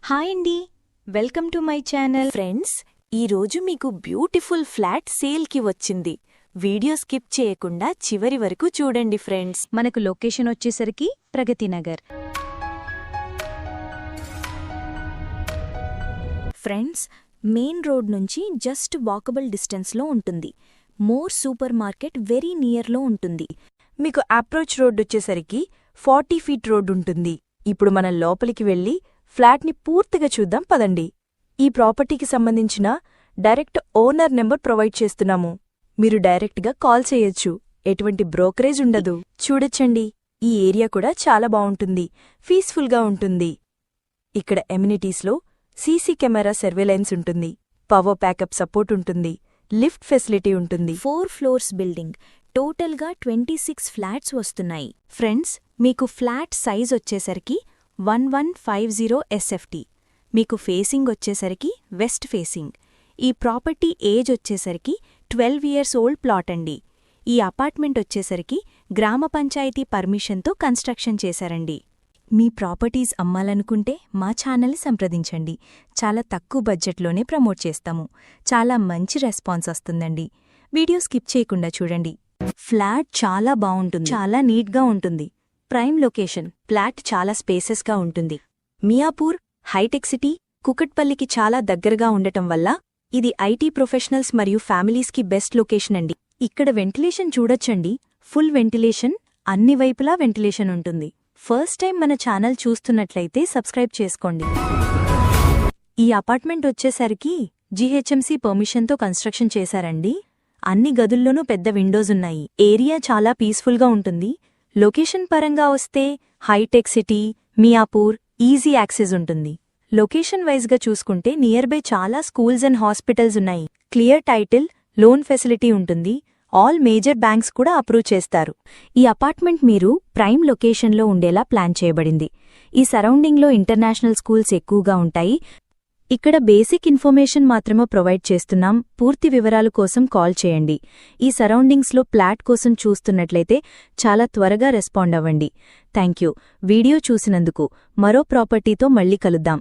Hi అండి, welcome to my channel. Friends, ఈరోజు మీకు బ్యూటిఫుల్ ఫ్లాట్ సేల్కి వచ్చింది. వీడియో స్కిప్ చేయకుండా చివరి వరకు చూడండి ఫ్రెండ్స్. మనకు లొకేషన్ వచ్చేసరికి ప్రగతినగర్. ఫ్రెండ్స్, మెయిన్ రోడ్ నుంచి జస్ట్ వాకబుల్ డిస్టెన్స్లో ఉంటుంది. మోర్ సూపర్ మార్కెట్ వెరీ నియర్లో ఉంటుంది. మీకు అప్రోచ్ రోడ్ వచ్చేసరికి 40 ఫీట్ రోడ్ ఉంటుంది. ఇప్పుడు మనం లోపలికి వెళ్ళి ఫ్లాట్ని పూర్తిగా చూద్దాం పదండి. ఈ ప్రాపర్టీకి సంబంధించిన డైరెక్ట్ ఓనర్ నెంబర్ ప్రొవైడ్ చేస్తున్నాము. మీరు డైరెక్ట్గా కాల్ చేయొచ్చు. ఎటువంటి బ్రోకరేజ్ ఉండదు. చూడొచ్చండి, ఈ ఏరియా కూడా చాలా బావుంటుంది, పీస్ఫుల్గా ఉంటుంది. ఇక్కడ ఎమ్యూనిటీస్లో సీసీ కెమెరా సర్వేలెన్స్ ఉంటుంది, పవర్ ప్యాకప్ సపోర్ట్ ఉంటుంది, లిఫ్ట్ ఫెసిలిటీ ఉంటుంది. 4 ఫ్లోర్స్ బిల్డింగ్. టోటల్గా 26 ఫ్లాట్స్ వస్తున్నాయి. ఫ్రెండ్స్, మీకు ఫ్లాట్ సైజ్ వచ్చేసరికి 1150 SFT. మీకు ఫేసింగ్ వచ్చేసరికి వెస్ట్ ఫేసింగ్. ఈ ప్రాపర్టీ ఏజ్ వచ్చేసరికి 12 ఇయర్స్ ఓల్డ్ ప్లాట్ అండి. ఈ అపార్ట్మెంట్ వచ్చేసరికి గ్రామ పంచాయతీ పర్మిషన్తో కన్స్ట్రక్షన్ చేశారండి. మీ ప్రాపర్టీస్ అమ్మాలనుకుంటే మా ఛానల్ని సంప్రదించండి. చాలా తక్కువ బడ్జెట్లోనే ప్రమోట్ చేస్తాము. చాలా మంచి రెస్పాన్స్ వస్తుందండి. వీడియో స్కిప్ చేయకుండా చూడండి. ఫ్లాట్ చాలా బావుంటుంది, చాలా నీట్గా ఉంటుంది. Prime location. ఫ్లాట్ చాలా స్పేసెస్గా ఉంటుంది. మియాపూర్, హైటెక్ సిటీ, కుకట్పల్లికి చాలా దగ్గరగా ఉండటం వల్ల ఇది ఐటీ ప్రొఫెషనల్స్ మరియు ఫ్యామిలీస్కి బెస్ట్ లొకేషన్ అండి. ఇక్కడ వెంటిలేషన్ చూడొచ్చండి, ఫుల్ వెంటిలేషన్, అన్ని వైపులా వెంటిలేషన్ ఉంటుంది. ఫస్ట్ టైం మన ఛానల్ చూస్తున్నట్లయితే సబ్స్క్రైబ్ చేసుకోండి. ఈ అపార్ట్మెంట్ వచ్చేసరికి జీహెచ్ఎంసీ పర్మిషన్తో కన్స్ట్రక్షన్ చేశారండి. అన్ని గదుల్లోనూ పెద్ద విండోస్ ఉన్నాయి. ఏరియా చాలా పీస్ఫుల్గా ఉంటుంది. లొకేషన్ పరంగా వస్తే హైటెక్ సిటీ, మియాపూర్ ఈజీ యాక్సెస్ ఉంటుంది. లొకేషన్ వైజ్గా చూసుకుంటే నియర్ బై చాలా స్కూల్స్ అండ్ హాస్పిటల్స్ ఉన్నాయి. క్లియర్ టైటిల్, లోన్ ఫెసిలిటీ ఉంటుంది. ఆల్ మేజర్ బ్యాంక్స్ కూడా అప్రూవ్ చేస్తారు. ఈ అపార్ట్మెంట్ మీరు ప్రైమ్ లొకేషన్లో ఉండేలా ప్లాన్ చేయబడింది. ఈ సరౌండింగ్లో ఇంటర్నేషనల్ స్కూల్స్ ఎక్కువగా ఉంటాయి. ఇక్కడ బేసిక్ ఇన్ఫర్మేషన్ మాత్రమే ప్రొవైడ్ చేస్తున్నాం. పూర్తి వివరాల కోసం కాల్ చేయండి. ఈ సరౌండింగ్స్లో ఫ్లాట్ కోసం చూస్తున్నట్లయితే చాలా త్వరగా రెస్పాండ్ అవ్వండి. థ్యాంక్యూ. వీడియో చూసినందుకు. మరో ప్రాపర్టీతో మళ్ళీ కలుద్దాం.